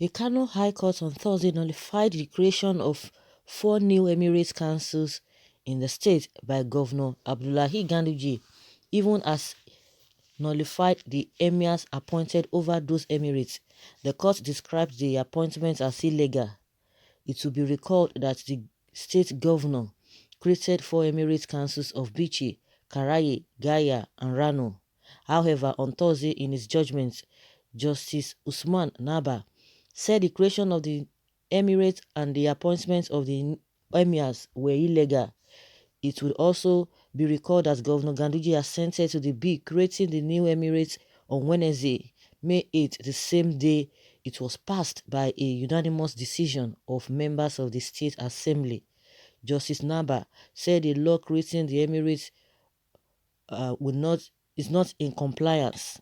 A Kano High Court on Thursday nullified the creation of 4 new Emirates councils in the state by Governor Abdullahi Ganduje, even as nullified the emirs appointed over those emirates. The court described the appointments as illegal. It will be recalled that the state governor created 4 emirate councils of Bichi, Karaye, Gaya, and Rano. However, on Thursday in his judgment, Justice Usman Naba said the creation of the emirates and the appointments of the emirs were illegal. It would also be recalled that Governor Ganduje assented to the bill creating the new emirates on Wednesday, May 8, the same day it was passed by a unanimous decision of members of the State Assembly. Justice Naba said the law creating the emirates is not in compliance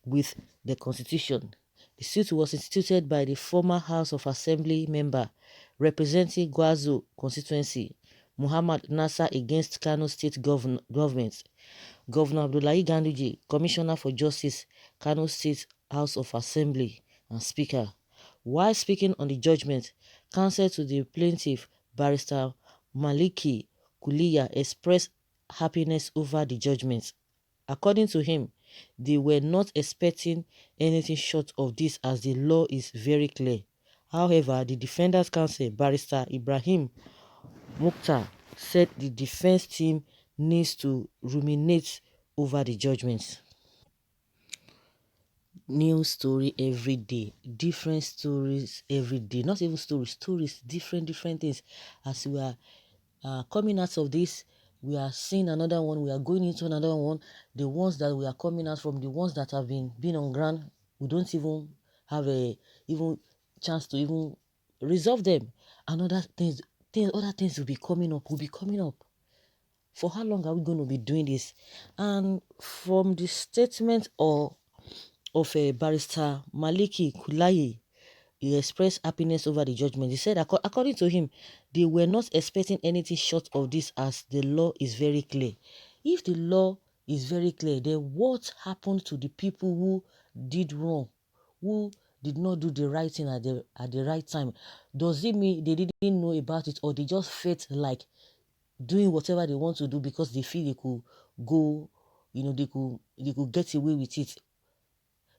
with the Constitution. The suit was instituted by the former House of Assembly member representing Gwazo constituency, Muhammad Nasser, against Kano State government. Governor Abdullahi Ganduje, Commissioner for Justice, Kano State House of Assembly, and Speaker. While speaking on the judgment, counsel to the plaintiff, Barrister Maliki Kuliya, expressed happiness over the judgment. According to him, they were not expecting anything short of this as the law is very clear. However, the defendant's counsel, Barrister Ibrahim Mukhtar, said the defense team needs to ruminate over the judgment. New story every day, different stories every day, not even stories, different things. As we are coming out of this, we are seeing another one, we are going into another one. The ones that we are coming out from, the ones that have been on ground, we don't even have a even chance to even resolve them. And other things will be coming up. For how long are we going to be doing this? And from the statement of Barrister Maliki Kulayi, he expressed happiness over the judgment. He said, according to him, they were not expecting anything short of this as the law is very clear. If the law is very clear, then what happened to the people who did wrong, who did not do the right thing at the right time? Does it mean they didn't know about it, or they just felt like doing whatever they want to do because they feel they could go, they could get away with it?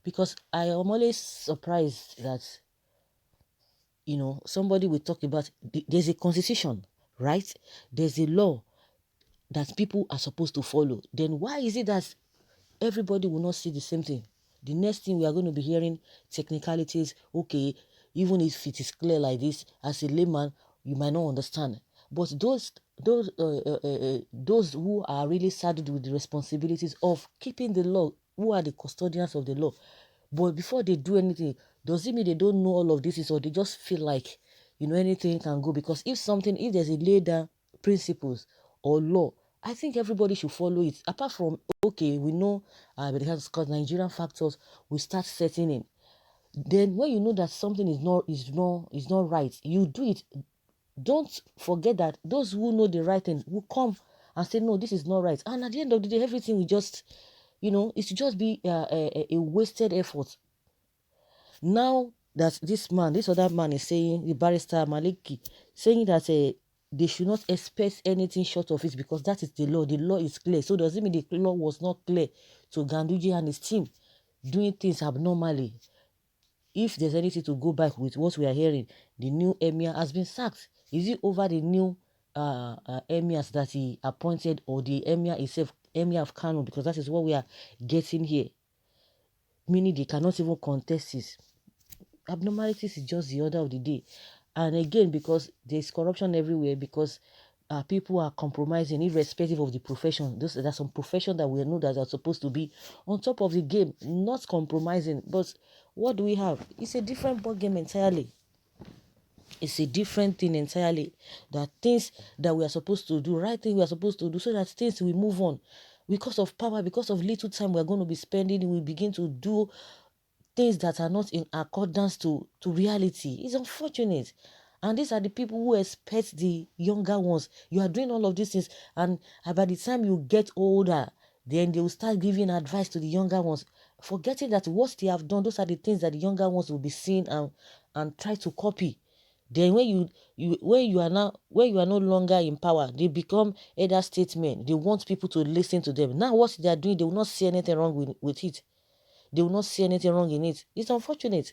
Because I am always surprised that somebody will talk about there's a constitution, right? There's a law that people are supposed to follow. Then why is it that everybody will not see the same thing? The next thing we are going to be hearing technicalities. Okay, even if it is clear like this, as a layman, you might not understand. But those who are really saddled with the responsibilities of keeping the law, who are the custodians of the law, but before they do anything, does it mean they don't know all of this, or they just feel like anything can go? Because if there's a laid down principles or law, I think everybody should follow it. Apart from, okay, we know because Nigerian factors will start setting in. Then when you know that something is not right, you do it. Don't forget that those who know the right thing will come and say, no, this is not right. And at the end of the day, everything will just, it should just be a wasted effort. Now that this other man is saying, the Barrister Maliki, saying that they should not expect anything short of it because that is the law. The law is clear. So does it mean the law was not clear to Ganduje and his team doing things abnormally? If there's anything to go back with what we are hearing, the new emir has been sacked. Is it over the new emirs that he appointed, or the emir itself, emir of Kano? Because that is what we are getting here. Meaning they cannot even contest this. Abnormalities is just the order of the day. And again, because there's corruption everywhere, because people are compromising irrespective of the profession. There's some profession that we know that are supposed to be on top of the game, not compromising. But what do we have? It's a different ball game entirely. It's a different thing entirely. That things that we are supposed to do, right thing we are supposed to do, so that things will move on. Because of power, because of little time we're going to be spending, we begin to do things that are not in accordance to reality. It's unfortunate. And these are the people who expect the younger ones. You are doing all of these things, and by the time you get older, then they will start giving advice to the younger ones, forgetting that what they have done, those are the things that the younger ones will be seeing and try to copy. Then when you are no longer in power, they become elder statesmen. They want people to listen to them. Now what they are doing, they will not see anything wrong with it. They will not see anything wrong in it. It's unfortunate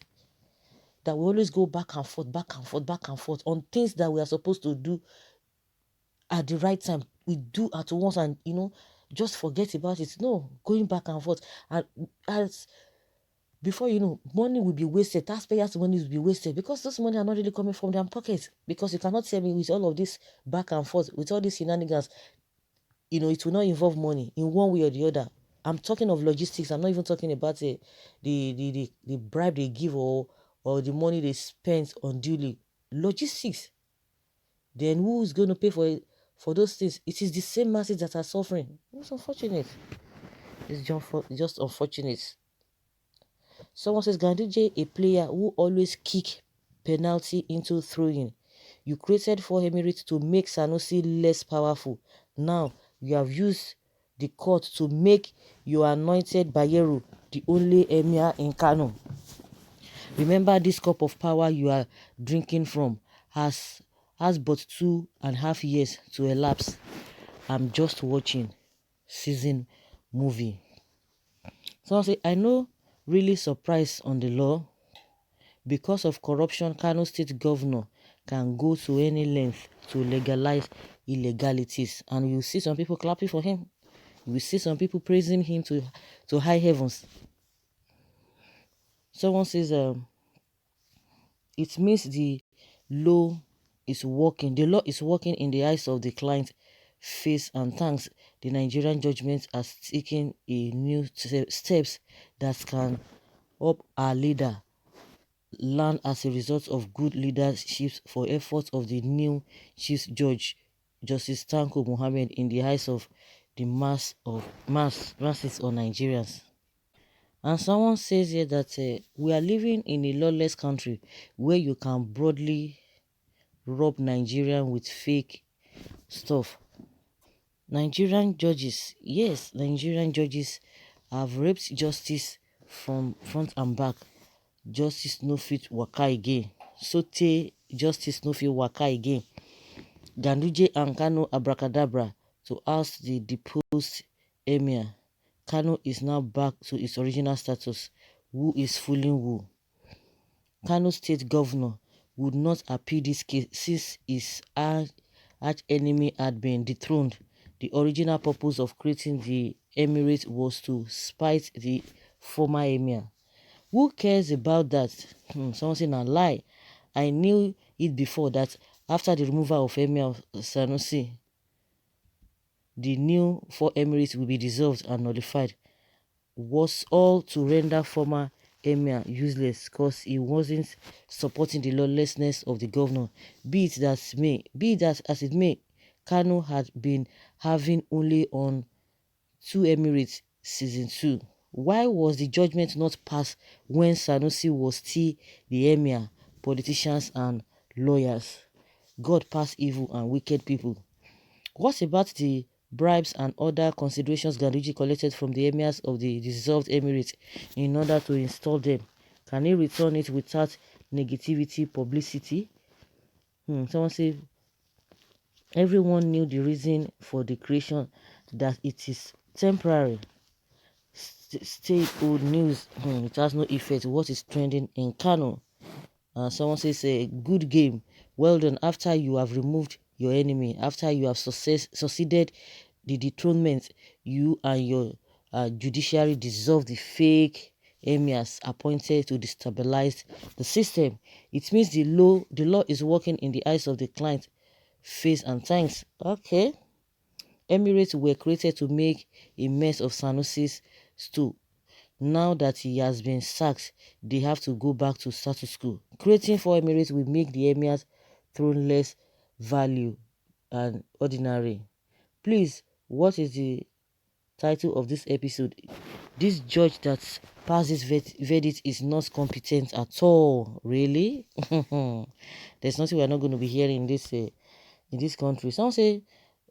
that we always go back and forth on things that we are supposed to do at the right time. We do at once and just forget about it. No, going back and forth. And as before money will be wasted. Taxpayers' money will be wasted because those money are not really coming from their pockets. Because you cannot tell me with all of this back and forth, with all these shenanigans, it will not involve money in one way or the other. I'm talking of logistics. I'm not even talking about the bribe they give or the money they spend unduly. Logistics. Then who is going to pay for those things? It is the same masses that are suffering. It's unfortunate. It's just unfortunate. Someone says, J1Ś, a player who always kick penalty into throwing. You created 4 Emirates to make Sanusi less powerful. Now you have used the court to make your anointed Bayero the only Emir in Kano. Remember, this cup of power you are drinking from has but 2.5 years to elapse. I'm just watching season movie. Someone say, I know really surprised on the law. Because of corruption, Kano State Governor can go to any length to legalize illegalities. And you see some people clapping for him. You will see some people praising him to high heavens. Someone says, it means the law is working. The law is working in the eyes of the client face, and thanks the Nigerian judgment has taken a new steps that can help our leader land as a result of good leadership for efforts of the new Chief Judge, Justice Tanko Mohammed, in the eyes of the masses or Nigerians. And someone says here that we are living in a lawless country where you can broadly rob Nigerian with fake stuff. Nigerian judges, yes, Nigerian judges have raped justice from front and back. Justice no fit waka again. Sote justice no fit waka again. J1Ś and Kano abracadabra to oust the deposed emir. Kano is now back to its original status. Who is fooling who? Kano State Governor would not appeal this case since his arch enemy had been dethroned. The original purpose of creating the Emirates was to spite the former emir. Who cares about that? Someone saying a lie. I knew it before that after the removal of Emir Sanusi, the new 4 Emirates will be dissolved and nullified. Was all to render former Emir useless because he wasn't supporting the lawlessness of the governor. Be it as it may, Kano had been having only on 2 Emirates season 2. Why was the judgment not passed when Sanusi was still the emir? Politicians and lawyers. God passed evil and wicked people. What about the bribes and other considerations J1Ś collected from the emirs of the dissolved Emirates in order to install them? Can he return it without negativity, publicity? Someone said, everyone knew the reason for the creation, that it is temporary. Stay old news. It has no effect. What is trending in Kano? Someone says a good game. Well done. After you have removed your enemy, after you have succeeded the dethronement, you and your judiciary dissolve the fake emirs appointed to destabilize the system. It means the law is working in the eyes of the client face, and thanks. Okay. Emirates were created to make a mess of Sanusi's stew. Now that he has been sacked, they have to go back to status quo. Creating 4 Emirates will make the emirs throne less value and ordinary. Please, what is the title of this episode? This judge that passes verdict is not competent at all. Really? There's nothing we're not going to be hearing in this country. Some say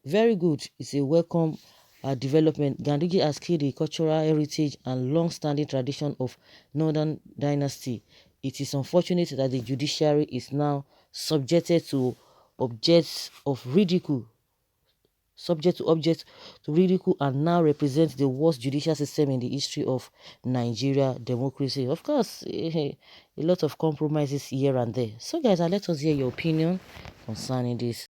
very good. It's a welcome development. J1Ś has killed the cultural heritage and long-standing tradition of Northern Dynasty. it is unfortunate that the judiciary is now subjected to objects of ridicule, and now represents the worst judicial system in the history of Nigeria democracy. Of course, a lot of compromises here and there. So guys, let us hear your opinion concerning this.